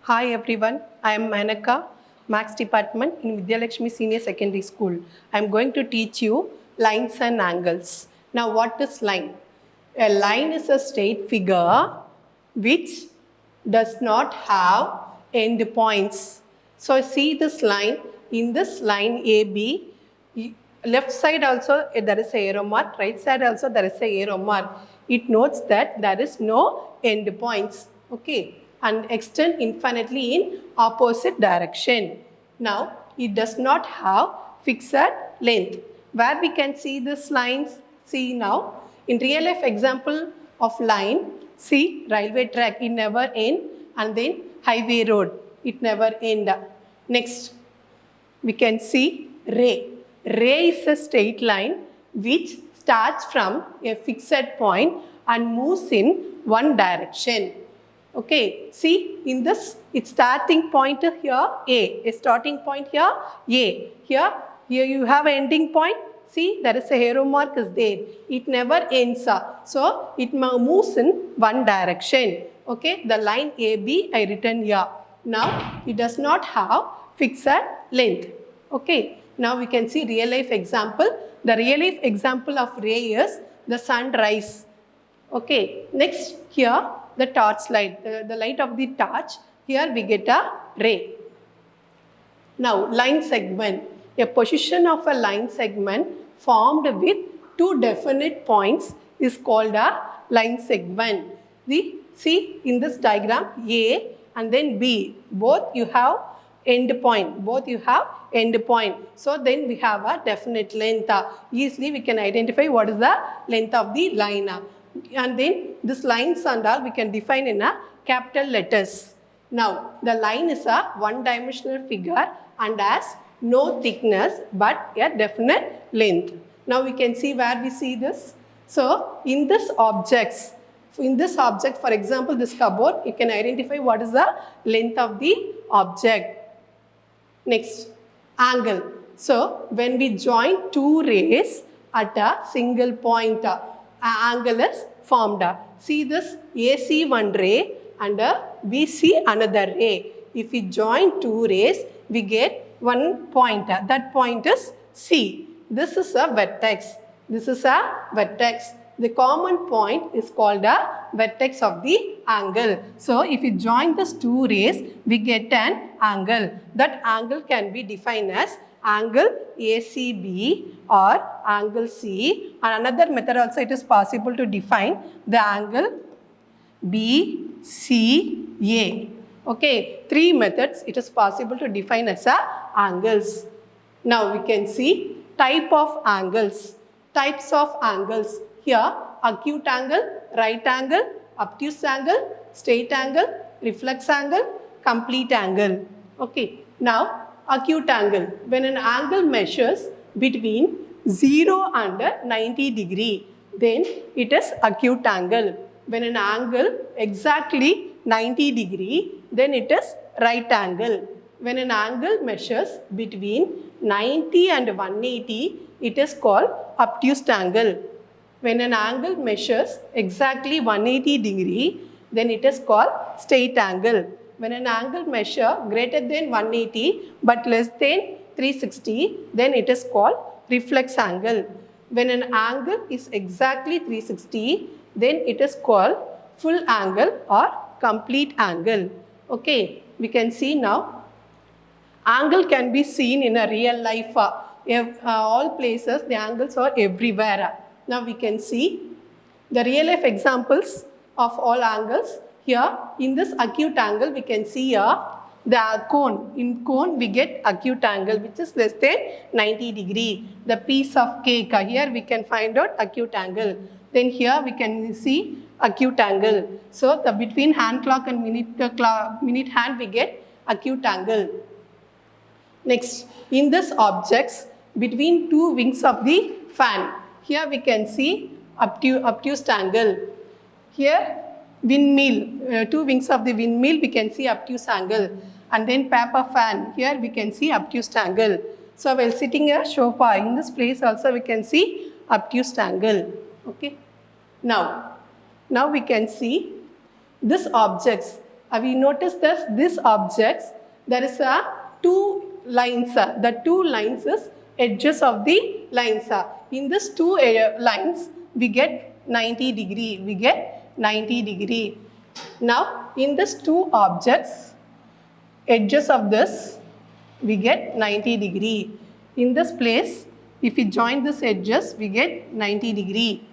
Hi everyone, I am Manaka, Maths Department in Vidyalakshmi Senior Secondary School. I am going to teach you lines and angles. Now what is line? A line is a straight figure which does not have end points. So see this line, in this line AB, left side also there is a arrow mark, right side also there is a arrow mark. It notes that there is no end points, okay, and extend infinitely in opposite direction. Now it does not have fixed length. Where we can see these lines? See now, in real life example of line, see railway track, it never end, and then highway road, it never end. Next, we can see ray. Ray is a straight line which starts from a fixed point and moves in one direction. Okay, see in this, its starting point here A, a starting point here A. Here you have an ending point. See, there is a arrow mark is there. It never ends. So it moves in one direction. Okay, the line AB I written here. Now it does not have fixed length. Okay, now we can see real life example. The real life example of ray is the sunrise. Okay, next here the torch light, the light of the torch. Here we get a ray. Now line segment, a position of a line segment formed with two definite points is called a line segment. See in this diagram A and then B, both you have end point, so then we have a definite length. Easily we can identify what is the length of the line, and then this lines and all we can define in a capital letters. Now the line is a one-dimensional figure and has no thickness but a definite length. Now we can see where we see this. So in this object, for example this cupboard, you can identify what is the length of the object. Next, angle. So when we join two rays at a single point, angle is formed. See this AC one ray and BC another ray. If we join two rays, we get one point. That point is C. This is a vertex. The common point is called a vertex of the angle. So if we join these two rays, we get an angle. That angle can be defined as angle ACB or angle C. And another method also it is possible to define the angle BCA. Okay, three methods it is possible to define as angles. Now we can see type of angles. Types of angles. Here acute angle, right angle, obtuse angle, straight angle, reflex angle, complete angle. Okay, now acute angle. When an angle measures between 0 and 90 degree, then it is acute angle. When an angle exactly 90 degree, then it is right angle. When an angle measures between 90 and 180, it is called obtuse angle. When an angle measures exactly 180 degree, then it is called straight angle. When an angle measure greater than 180 but less than 360, then it is called reflex angle. When an angle is exactly 360, then it is called full angle or complete angle. Okay, we can see now. Angle can be seen in a real life. All places, the angles are everywhere. Now we can see the real life examples of all angles. Here in this acute angle we can see here the cone. In cone we get acute angle which is less than 90 degree. The piece of cake, here we can find out acute angle. Then here we can see acute angle. So the between hand clock and minute hand we get acute angle. Next, in this objects between two wings of the fan, here we can see obtuse angle. Here windmill, two wings of the windmill we can see obtuse angle. And then paper fan, here we can see obtuse angle. So while sitting a sofa, in this place also we can see obtuse angle. Okay. Now we can see this objects. We notice this objects, there is a two lines. The two lines is edges of the lines. In this two lines, we get 90 degree. We get 90 degree. Now, in this two objects, edges of this, we get 90 degree. In this place, if we join these edges, we get 90 degree.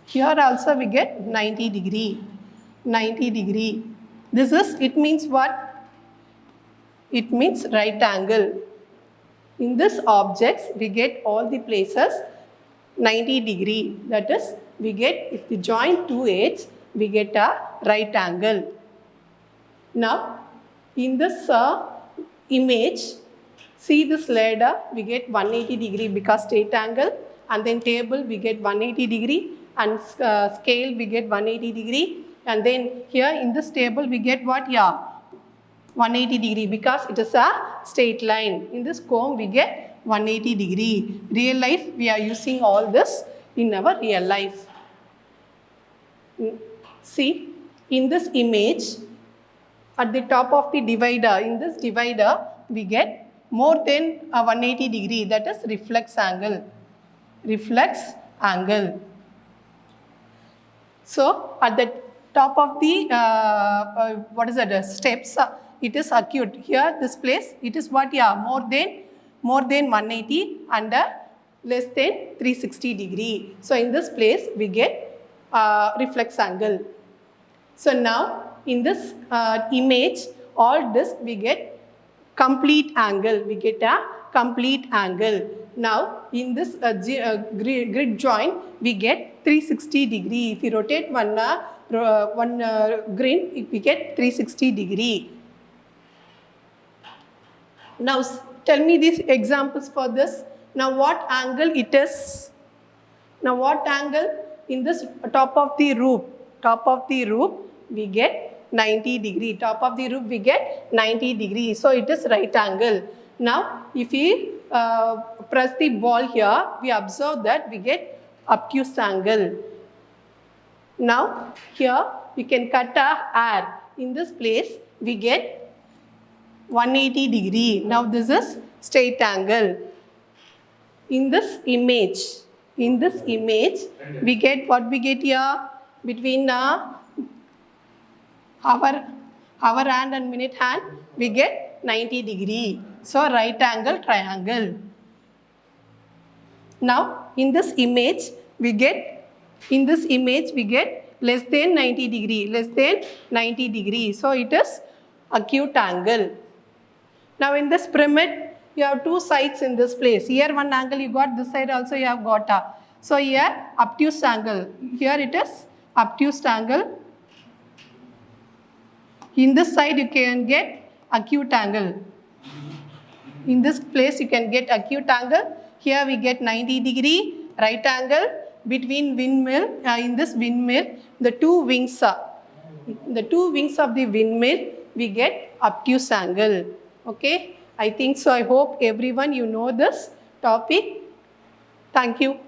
Here also we get 90 degree. 90 degree. This is, it means what? It means right angle. In this objects, we get all the places 90 degree. That is, we get, if we join two edges, we get a right angle. Now, in this image, see this ladder, we get 180 degree because straight angle, and then table we get 180 degree, and scale we get 180 degree, and then here in this table we get what? Yeah, 180 degree because it is a straight line. In this comb we get 180 degree. Real life we are using all this in our real life. See, in this image, at the top of the divider, in this divider, we get more than a 180 degree, that is reflex angle. Reflex angle. So, at the top of the, what is that, steps, it is acute. Here, this place, it is what? Yeah, more than 180 and less than 360 degree. So, in this place, we get reflex angle. So now in this image, all this we get complete angle. We get a complete angle. Now in this grid joint, we get 360 degree. If you rotate one grid, we get 360 degree. Now tell me these examples for this. Now what angle it is? Now what angle? In this top of the roof, we get 90 degree. Top of the roof, we get 90 degree. So it is right angle. Now, if we press the ball here, we observe that we get obtuse angle. Now, here we can cut a hair. In this place, we get 180 degree. Now, this is straight angle. In this image, we get what we get here between our hand and minute hand, we get 90 degree. So right angle triangle. Now in this image we get less than 90 degree. So it is acute angle. Now in this pyramid, you have two sides in this place. Here one angle you got, this side also you have got a. So here obtuse angle. Here it is obtuse angle. In this side you can get acute angle. In this place you can get acute angle. Here we get 90 degree right angle between windmill. In this windmill, the two wings of the windmill, we get obtuse angle. Okay, I think so. I hope everyone you know this topic. Thank you.